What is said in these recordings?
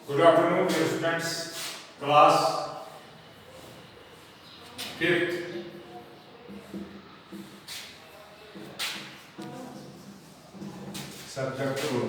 Good afternoon, dear students. Class 5th. Subject Urdu.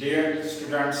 Dear students,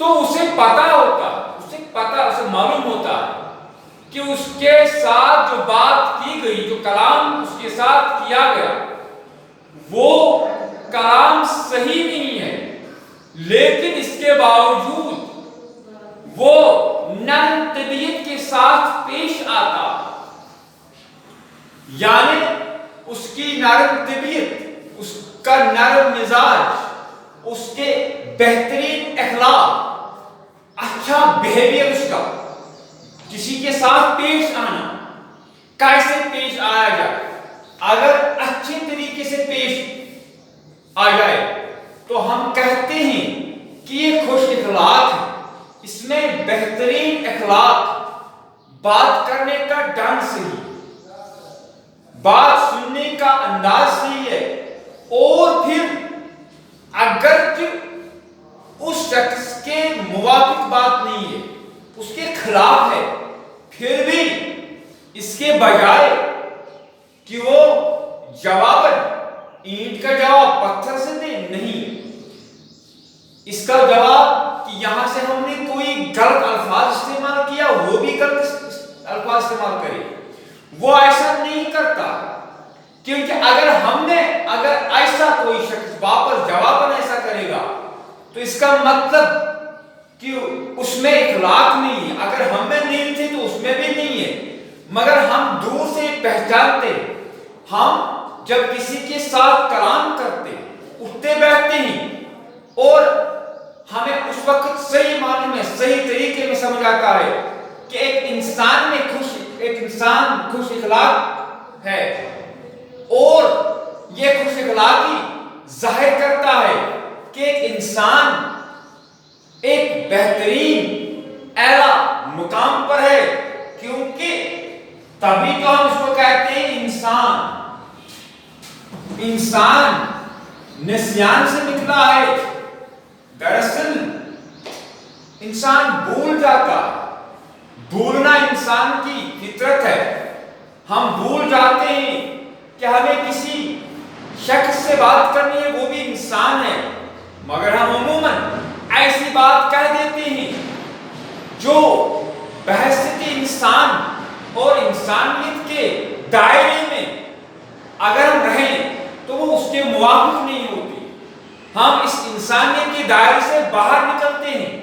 تو اسے معلوم ہوتا کہ اس کے ساتھ جو بات کی گئی، جو کلام اس کے ساتھ کیا گیا، وہ کلام صحیح نہیں ہے، لیکن اس کے باوجود وہ نرم طبیعت کے ساتھ پیش آتا، یعنی اس کی نرم طبیعت، اس کا نرم مزاج، اس کے بہترین اخلاق، اچھا بیہیویئر، اس کا کسی کے ساتھ پیش آنا، کیسے پیش آیا جائے، اگر اچھے طریقے سے پیش آ جائے تو ہم کہتے ہیں کہ یہ خوش اخلاق ہے، اس میں بہترین اخلاق، بات کرنے کا ڈھنگ صحیح، بات سننے کا انداز صحیح ہے، اور پھر اگرچہ اس شخص کے موافق بات نہیں ہے، اس کے خلاف ہے، پھر بھی اس کے بجائے کہ وہ جواباً اینٹ کا جواب پتھر سے دے، نہیں، اس کا جواب کہ یہاں سے ہم نے کوئی غلط الفاظ استعمال کیا، وہ بھی غلط الفاظ استعمال کرے، وہ ایسا نہیں کرتا، کیونکہ اگر ایسا کوئی شخص واپس جواباً ایسا کرے گا تو اس کا مطلب کہ اس میں اخلاق نہیں ہے، اگر ہم میں نہیں تھے تو اس میں بھی نہیں ہے، مگر ہم دور سے پہچانتے، ہم جب کسی کے ساتھ کلام کرتے، اٹھتے بیٹھتے ہیں، اور ہمیں اس وقت صحیح معنی میں، صحیح طریقے میں سمجھ آتا ہے کہ ایک انسان خوش اخلاق ہے، اور یہ خوش اخلاقی ظاہر کرتا ہے کہ ایک انسان ایک بہترین اعلیٰ مقام پر ہے، کیونکہ تبھی تو ہم اس کو کہتے ہیں انسان نسیان سے نکلا ہے، دراصل انسان بھول جاتا، بھولنا انسان کی فطرت ہے، ہم بھول جاتے ہیں کہ ہمیں کسی شخص سے بات کرنی ہے، وہ بھی انسان ہے، مگر ہم عموماً ایسی بات کہہ دیتے ہیں جو بحیثیت انسان اور انسانیت کے دائرے میں اگر ہم رہیں تو وہ اس کے موافق نہیں ہوتی، ہم اس انسانیت کے دائرے سے باہر نکلتے ہیں،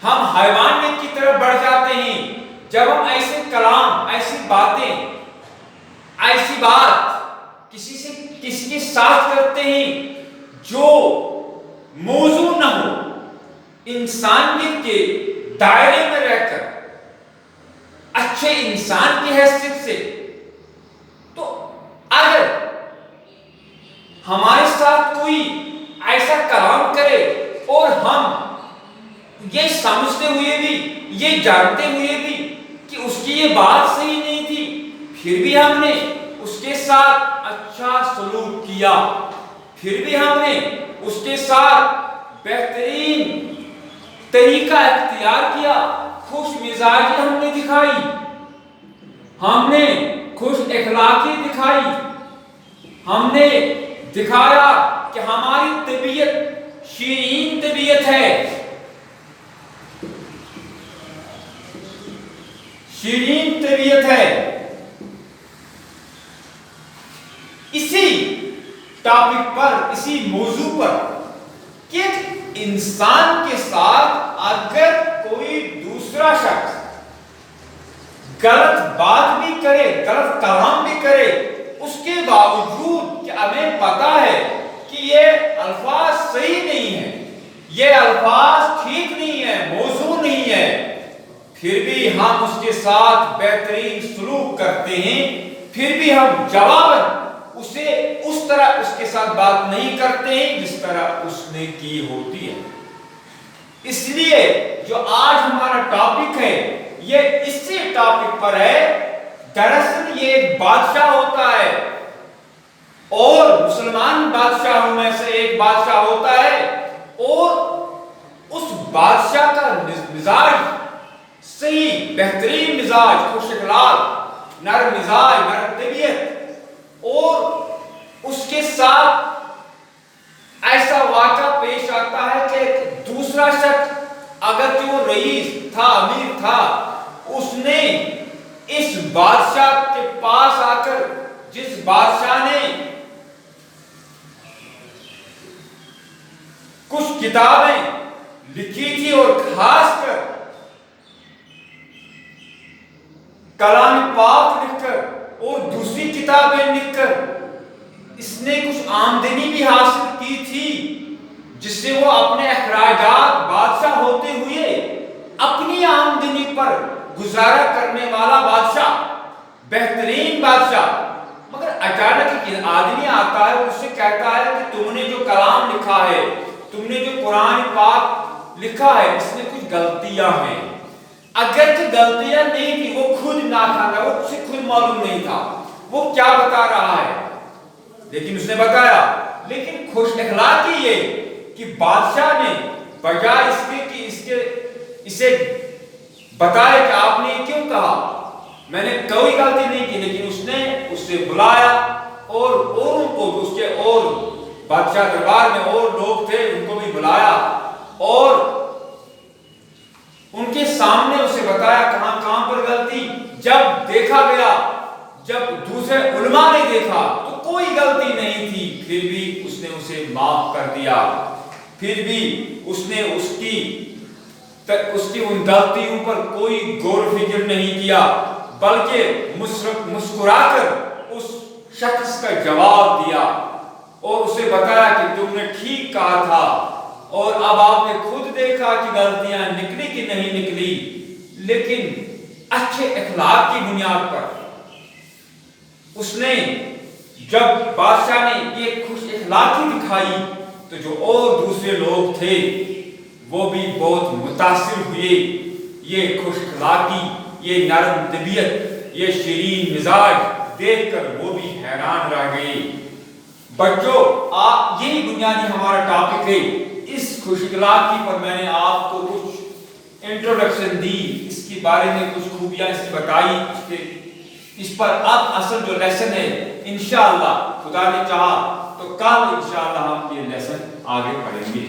ہم حیوانیت کی طرف بڑھ جاتے ہیں جب ہم ایسے کلام، ایسی باتیں، ایسی بات کسی کے ساتھ کرتے ہیں جو موضوع نہ ہو انسانیت کے دائرے میں رہ کر، اچھے انسان کی حیثیت سے۔ تو اگر ہمارے ساتھ کوئی ایسا کلام کرے اور ہم یہ سمجھتے ہوئے بھی، یہ جانتے ہوئے بھی کہ اس کی یہ بات صحیح نہیں تھی، پھر بھی ہم نے اس کے ساتھ اچھا سلوک کیا، پھر بھی ہم نے اس کے ساتھ بہترین طریقہ اختیار کیا، خوش مزاجی ہم نے دکھائی، ہم نے خوش اخلاقی دکھائی، ہم نے دکھایا کہ ہماری طبیعت شیرین طبیعت ہے، شیرین طبیعت ہے۔ اسی ٹاپک پر، اسی موضوع پر کہ انسان کے ساتھ اگر کوئی دوسرا شخص غلط بات بھی کرے، غلط کلام بھی کرے، اس کے باوجود کہ ہمیں پتا ہے کہ یہ الفاظ صحیح نہیں ہے، یہ الفاظ ٹھیک نہیں ہے، موضوع نہیں ہے، پھر بھی ہم اس کے ساتھ بہترین سلوک کرتے ہیں، پھر بھی ہم جواباً اسے اس طرح اس کے ساتھ بات نہیں کرتے ہیں جس طرح اس نے کی ہوتی ہے۔ اس لیے جو آج ہمارا ٹاپک ہے یہ اسی ٹاپک پر ہے۔ دراصل یہ ایک بادشاہ ہوتا ہے، اور مسلمان بادشاہوں میں سے ایک بادشاہ ہوتا ہے، اور اس بادشاہ کا مزاج صحیح بہترین مزاج، خوش اخلاق، نرم مزاج، نرم طبیعت، اور اس کے ساتھ ایسا واقعہ پیش آتا ہے کہ ایک دوسرا شخص اگرچہ وہ رئیس تھا، امیر تھا، اس نے اس بادشاہ کے پاس آ کر، جس بادشاہ نے کچھ کتابیں لکھی تھی اور خاص کر کلام پاک لکھ کر اور دوسری کتابیں لکھ کر اس نے کچھ آمدنی بھی حاصل کی تھی، جس سے وہ اپنے اخراجات بادشاہ ہوتے ہوئے اپنی آمدنی پر گزارا کرنے والا بادشاہ، بہترین بادشاہ، مگر اچانک ایک آدمی آتا ہے اور اس سے کہتا ہے کہ تم نے جو کلام لکھا ہے، تم نے جو قرآن پاک لکھا ہے، اس میں کچھ غلطیاں ہیں۔ اگرچہ غلطیاں نہیں تھی، وہ خود نہ تھا، وہ اسے خود معلوم نہیں تھا وہ کیا بتا رہا ہے، لیکن اس نے بتایا۔ لیکن خوش اخلاقی یہ کہ بادشاہ نے بجائے اس کے کہ اسے بتائے کہ آپ نے یہ کیوں کہا، میں نے کوئی غلطی نہیں کی، لیکن اس نے اس سے بلایا اور ان کو اس کے اور بادشاہ دربار میں اور لوگ تھے ان کو بھی بلایا اور ان کے سامنے اسے بتایا کہاں پر غلطی۔ جب دیکھا گیا، جب دوسرے علماء نے دیکھا تو کوئی غلطی نہیں تھی، پھر بھی اس نے اسے معاف کر دیا، پھر بھی اس نے اس کی ان غلطیوں پر کوئی غور و فکر نہیں کیا، بلکہ مسکرا کر اس شخص کا جواب دیا اور اسے بتایا کہ تم نے ٹھیک کہا تھا، اور اب آپ نے خود دیکھا کہ غلطیاں نکلی کہ نہیں نکلی، لیکن اچھے اخلاق کی بنیاد پر اس نے، جب بادشاہ نے یہ خوش اخلاقی دکھائی تو جو اور دوسرے لوگ تھے وہ بھی بہت متاثر ہوئے، یہ خوش اخلاقی، یہ نرم طبیعت، یہ شیرین مزاج دیکھ کر وہ بھی حیران رہ گئے۔ بچوں، یہی بنیادی ہمارا ٹاپک ہے۔ اس خوش اخلاقی پر میں نے آپ کو کچھ انٹروڈکشن دی، اس کے بارے میں کچھ خوبیاں اس کی بتائی، اس پر اب اصل جو لیسن ہے انشاءاللہ خدا نے چاہا تو کل انشاءاللہ ہم یہ لیسن آگے پڑھیں گے۔